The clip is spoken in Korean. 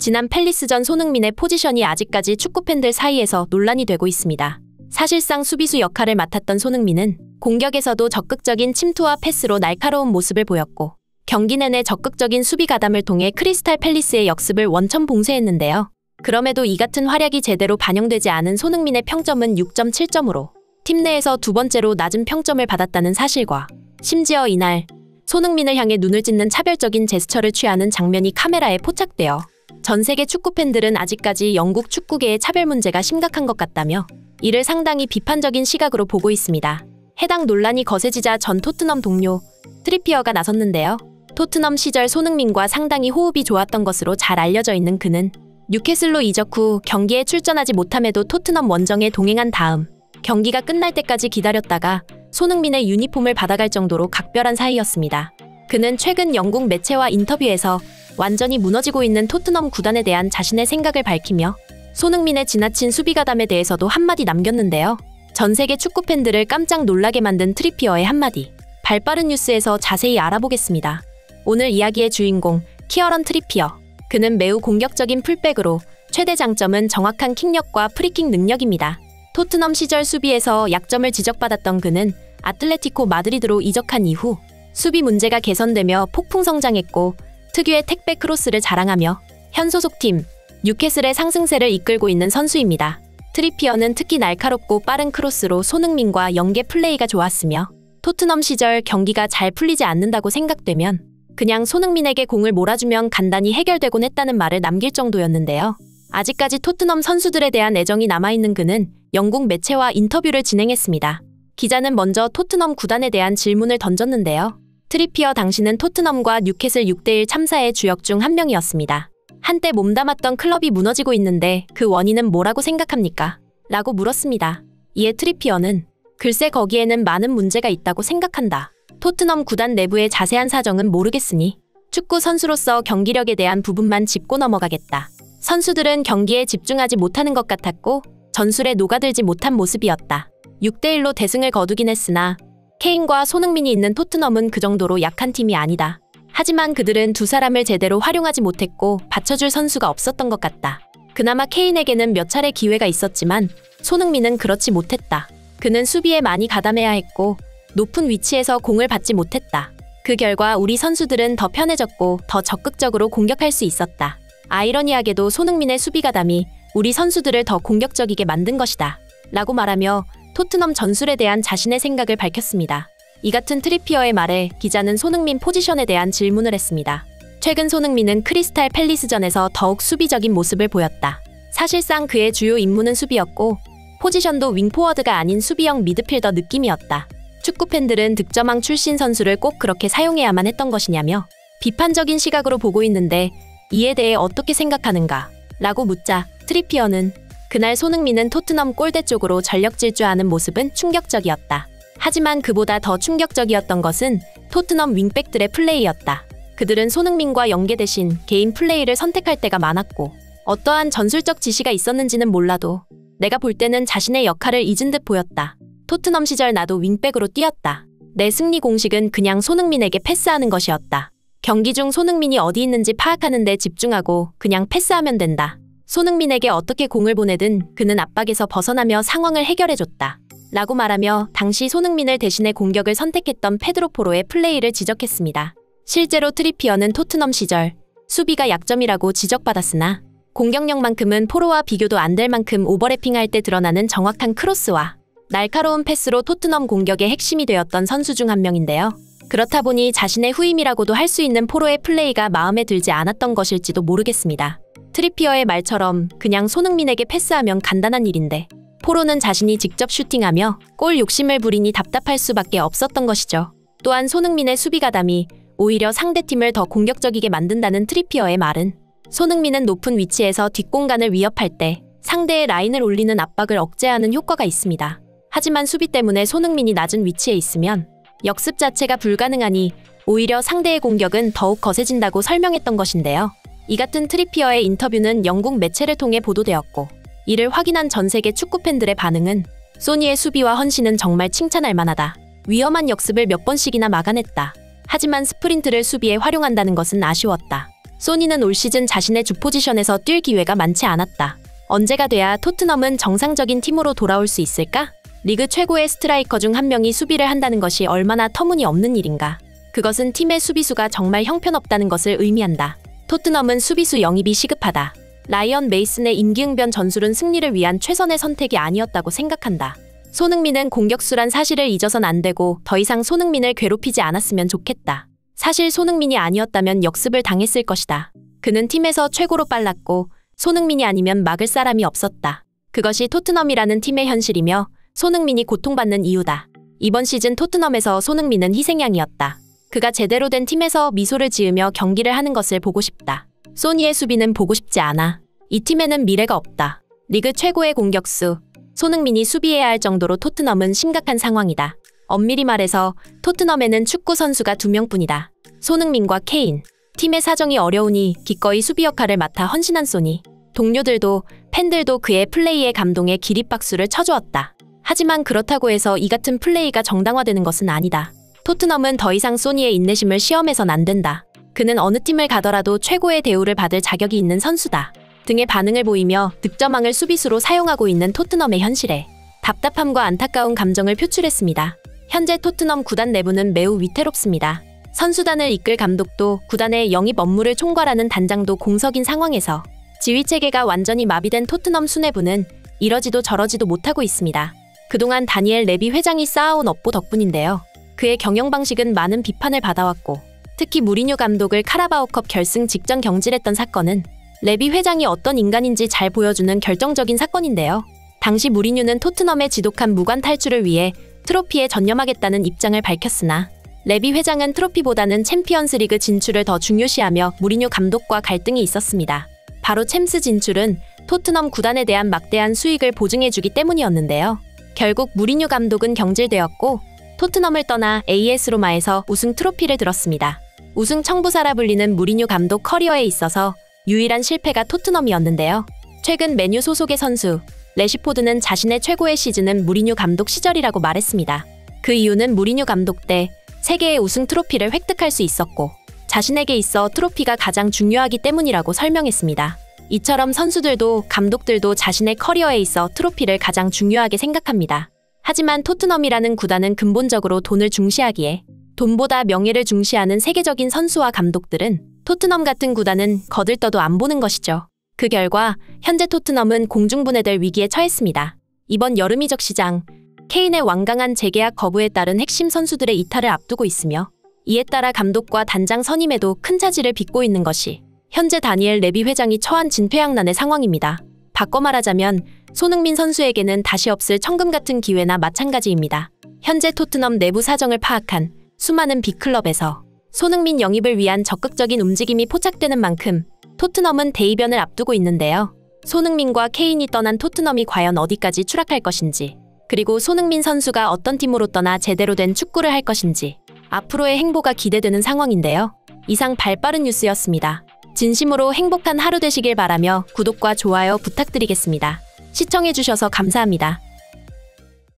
지난 팰리스전 손흥민의 포지션이 아직까지 축구팬들 사이에서 논란이 되고 있습니다. 사실상 수비수 역할을 맡았던 손흥민은 공격에서도 적극적인 침투와 패스로 날카로운 모습을 보였고 경기 내내 적극적인 수비 가담을 통해 크리스탈 팰리스의 역습을 원천 봉쇄했는데요. 그럼에도 이 같은 활약이 제대로 반영되지 않은 손흥민의 평점은 6.7점으로 팀 내에서 두 번째로 낮은 평점을 받았다는 사실과 심지어 이날 손흥민을 향해 눈을 찢는 차별적인 제스처를 취하는 장면이 카메라에 포착되어 전 세계 축구팬들은 아직까지 영국 축구계의 차별 문제가 심각한 것 같다며 이를 상당히 비판적인 시각으로 보고 있습니다. 해당 논란이 거세지자 전 토트넘 동료 트리피어가 나섰는데요. 토트넘 시절 손흥민과 상당히 호흡이 좋았던 것으로 잘 알려져 있는 그는 뉴캐슬로 이적 후 경기에 출전하지 못함에도 토트넘 원정에 동행한 다음 경기가 끝날 때까지 기다렸다가 손흥민의 유니폼을 받아갈 정도로 각별한 사이였습니다. 그는 최근 영국 매체와 인터뷰에서 완전히 무너지고 있는 토트넘 구단에 대한 자신의 생각을 밝히며 손흥민의 지나친 수비 가담에 대해서도 한마디 남겼는데요. 전 세계 축구팬들을 깜짝 놀라게 만든 트리피어의 한마디. 발빠른 뉴스에서 자세히 알아보겠습니다. 오늘 이야기의 주인공 키어런 트리피어. 그는 매우 공격적인 풀백으로 최대 장점은 정확한 킥력과 프리킥 능력입니다. 토트넘 시절 수비에서 약점을 지적받았던 그는 아틀레티코 마드리드로 이적한 이후 수비 문제가 개선되며 폭풍 성장했고 특유의 택배 크로스를 자랑하며 현 소속팀 뉴캐슬의 상승세를 이끌고 있는 선수입니다. 트리피어는 특히 날카롭고 빠른 크로스로 손흥민과 연계 플레이가 좋았으며 토트넘 시절 경기가 잘 풀리지 않는다고 생각되면 그냥 손흥민에게 공을 몰아주면 간단히 해결되곤 했다는 말을 남길 정도였는데요. 아직까지 토트넘 선수들에 대한 애정이 남아있는 그는 영국 매체와 인터뷰를 진행했습니다. 기자는 먼저 토트넘 구단에 대한 질문을 던졌는데요. 트리피어 당시는 토트넘과 뉴캐슬 6대1 참사의 주역 중 한 명이었습니다. 한때 몸담았던 클럽이 무너지고 있는데 그 원인은 뭐라고 생각합니까? 라고 물었습니다. 이에 트리피어는 글쎄 거기에는 많은 문제가 있다고 생각한다. 토트넘 구단 내부의 자세한 사정은 모르겠으니 축구 선수로서 경기력에 대한 부분만 짚고 넘어가겠다. 선수들은 경기에 집중하지 못하는 것 같았고 전술에 녹아들지 못한 모습이었다. 6대1로 대승을 거두긴 했으나 케인과 손흥민이 있는 토트넘은 그 정도로 약한 팀이 아니다. 하지만 그들은 두 사람을 제대로 활용하지 못했고 받쳐줄 선수가 없었던 것 같다. 그나마 케인에게는 몇 차례 기회가 있었지만 손흥민은 그렇지 못했다. 그는 수비에 많이 가담해야 했고 높은 위치에서 공을 받지 못했다. 그 결과 우리 선수들은 더 편해졌고 더 적극적으로 공격할 수 있었다. 아이러니하게도 손흥민의 수비 가담이 우리 선수들을 더 공격적이게 만든 것이다. 라고 말하며 토트넘 전술에 대한 자신의 생각을 밝혔습니다. 이 같은 트리피어의 말에 기자는 손흥민 포지션에 대한 질문을 했습니다. 최근 손흥민은 크리스탈 팰리스전에서 더욱 수비적인 모습을 보였다. 사실상 그의 주요 임무는 수비였고 포지션도 윙포워드가 아닌 수비형 미드필더 느낌이었다. 축구팬들은 득점왕 출신 선수를 꼭 그렇게 사용해야만 했던 것이냐며 비판적인 시각으로 보고 있는데 이에 대해 어떻게 생각하는가? 라고 묻자 트리피어는 그날 손흥민은 토트넘 골대 쪽으로 전력 질주하는 모습은 충격적이었다. 하지만 그보다 더 충격적이었던 것은 토트넘 윙백들의 플레이였다. 그들은 손흥민과 연계 대신 개인 플레이를 선택할 때가 많았고 어떠한 전술적 지시가 있었는지는 몰라도 내가 볼 때는 자신의 역할을 잊은 듯 보였다. 토트넘 시절 나도 윙백으로 뛰었다. 내 승리 공식은 그냥 손흥민에게 패스하는 것이었다. 경기 중 손흥민이 어디 있는지 파악하는 데 집중하고 그냥 패스하면 된다. 손흥민에게 어떻게 공을 보내든 그는 압박에서 벗어나며 상황을 해결해줬다. 라고 말하며 당시 손흥민을 대신해 공격을 선택했던 페드로 포로의 플레이를 지적했습니다. 실제로 트리피어는 토트넘 시절 수비가 약점이라고 지적받았으나 공격력만큼은 포로와 비교도 안 될 만큼 오버래핑할 때 드러나는 정확한 크로스와 날카로운 패스로 토트넘 공격의 핵심이 되었던 선수 중 한 명인데요. 그렇다 보니 자신의 후임이라고도 할 수 있는 포로의 플레이가 마음에 들지 않았던 것일지도 모르겠습니다. 트리피어의 말처럼 그냥 손흥민에게 패스하면 간단한 일인데 포로는 자신이 직접 슈팅하며 골 욕심을 부리니 답답할 수밖에 없었던 것이죠. 또한 손흥민의 수비 가담이 오히려 상대팀을 더 공격적이게 만든다는 트리피어의 말은 손흥민은 높은 위치에서 뒷공간을 위협할 때 상대의 라인을 올리는 압박을 억제하는 효과가 있습니다. 하지만 수비 때문에 손흥민이 낮은 위치에 있으면 역습 자체가 불가능하니 오히려 상대의 공격은 더욱 거세진다고 설명했던 것인데요. 이 같은 트리피어의 인터뷰는 영국 매체를 통해 보도되었고 이를 확인한 전 세계 축구팬들의 반응은 소니의 수비와 헌신은 정말 칭찬할 만하다. 위험한 역습을 몇 번씩이나 막아냈다. 하지만 스프린트를 수비에 활용한다는 것은 아쉬웠다. 소니는 올 시즌 자신의 주 포지션에서 뛸 기회가 많지 않았다. 언제가 돼야 토트넘은 정상적인 팀으로 돌아올 수 있을까? 리그 최고의 스트라이커 중 한 명이 수비를 한다는 것이 얼마나 터무니없는 일인가. 그것은 팀의 수비수가 정말 형편없다는 것을 의미한다. 토트넘은 수비수 영입이 시급하다. 라이언 메이슨의 임기응변 전술은 승리를 위한 최선의 선택이 아니었다고 생각한다. 손흥민은 공격수란 사실을 잊어선 안 되고 더 이상 손흥민을 괴롭히지 않았으면 좋겠다. 사실 손흥민이 아니었다면 역습을 당했을 것이다. 그는 팀에서 최고로 빨랐고 손흥민이 아니면 막을 사람이 없었다. 그것이 토트넘이라는 팀의 현실이며 손흥민이 고통받는 이유다. 이번 시즌 토트넘에서 손흥민은 희생양이었다. 그가 제대로 된 팀에서 미소를 지으며 경기를 하는 것을 보고 싶다. 소니의 수비는 보고 싶지 않아. 이 팀에는 미래가 없다. 리그 최고의 공격수 손흥민이 수비해야 할 정도로 토트넘은 심각한 상황이다. 엄밀히 말해서 토트넘에는 축구 선수가 2명뿐이다. 손흥민과 케인. 팀의 사정이 어려우니 기꺼이 수비 역할을 맡아 헌신한 소니. 동료들도 팬들도 그의 플레이에 감동해 기립박수를 쳐주었다. 하지만 그렇다고 해서 이 같은 플레이가 정당화되는 것은 아니다. 토트넘은 더 이상 소니의 인내심을 시험해선 안 된다. 그는 어느 팀을 가더라도 최고의 대우를 받을 자격이 있는 선수다. 등의 반응을 보이며 득점왕을 수비수로 사용하고 있는 토트넘의 현실에 답답함과 안타까운 감정을 표출했습니다. 현재 토트넘 구단 내부는 매우 위태롭습니다. 선수단을 이끌 감독도 구단의 영입 업무를 총괄하는 단장도 공석인 상황에서 지휘체계가 완전히 마비된 토트넘 수뇌부는 이러지도 저러지도 못하고 있습니다. 그동안 다니엘 레비 회장이 쌓아온 업보 덕분인데요. 그의 경영 방식은 많은 비판을 받아왔고 특히 무리뉴 감독을 카라바오컵 결승 직전 경질했던 사건은 레비 회장이 어떤 인간인지 잘 보여주는 결정적인 사건인데요. 당시 무리뉴는 토트넘의 지독한 무관 탈출을 위해 트로피에 전념하겠다는 입장을 밝혔으나 레비 회장은 트로피보다는 챔피언스리그 진출을 더 중요시하며 무리뉴 감독과 갈등이 있었습니다. 바로 챔스 진출은 토트넘 구단에 대한 막대한 수익을 보증해주기 때문이었는데요. 결국 무리뉴 감독은 경질되었고 토트넘을 떠나 AS 로마에서 우승 트로피를 들었습니다. 우승 청부사라 불리는 무리뉴 감독 커리어에 있어서 유일한 실패가 토트넘이었는데요. 최근 맨유 소속의 선수 레시포드는 자신의 최고의 시즌은 무리뉴 감독 시절이라고 말했습니다. 그 이유는 무리뉴 감독 때 3개의 우승 트로피를 획득할 수 있었고 자신에게 있어 트로피가 가장 중요하기 때문이라고 설명했습니다. 이처럼 선수들도 감독들도 자신의 커리어에 있어 트로피를 가장 중요하게 생각합니다. 하지만 토트넘이라는 구단은 근본적으로 돈을 중시하기에 돈보다 명예를 중시하는 세계적인 선수와 감독들은 토트넘 같은 구단은 거들떠도 안 보는 것이죠. 그 결과 현재 토트넘은 공중분해될 위기에 처했습니다. 이번 여름 이적 시장, 케인의 완강한 재계약 거부에 따른 핵심 선수들의 이탈을 앞두고 있으며 이에 따라 감독과 단장 선임에도 큰 차질을 빚고 있는 것이 현재 다니엘 레비 회장이 처한 진퇴양난의 상황입니다. 바꿔 말하자면 손흥민 선수에게는 다시 없을 천금 같은 기회나 마찬가지입니다. 현재 토트넘 내부 사정을 파악한 수많은 빅클럽에서 손흥민 영입을 위한 적극적인 움직임이 포착되는 만큼 토트넘은 대이변을 앞두고 있는데요. 손흥민과 케인이 떠난 토트넘이 과연 어디까지 추락할 것인지, 그리고 손흥민 선수가 어떤 팀으로 떠나 제대로 된 축구를 할 것인지 앞으로의 행보가 기대되는 상황인데요. 이상 발빠른 뉴스였습니다. 진심으로 행복한 하루 되시길 바라며 구독과 좋아요 부탁드리겠습니다. 시청해주셔서 감사합니다.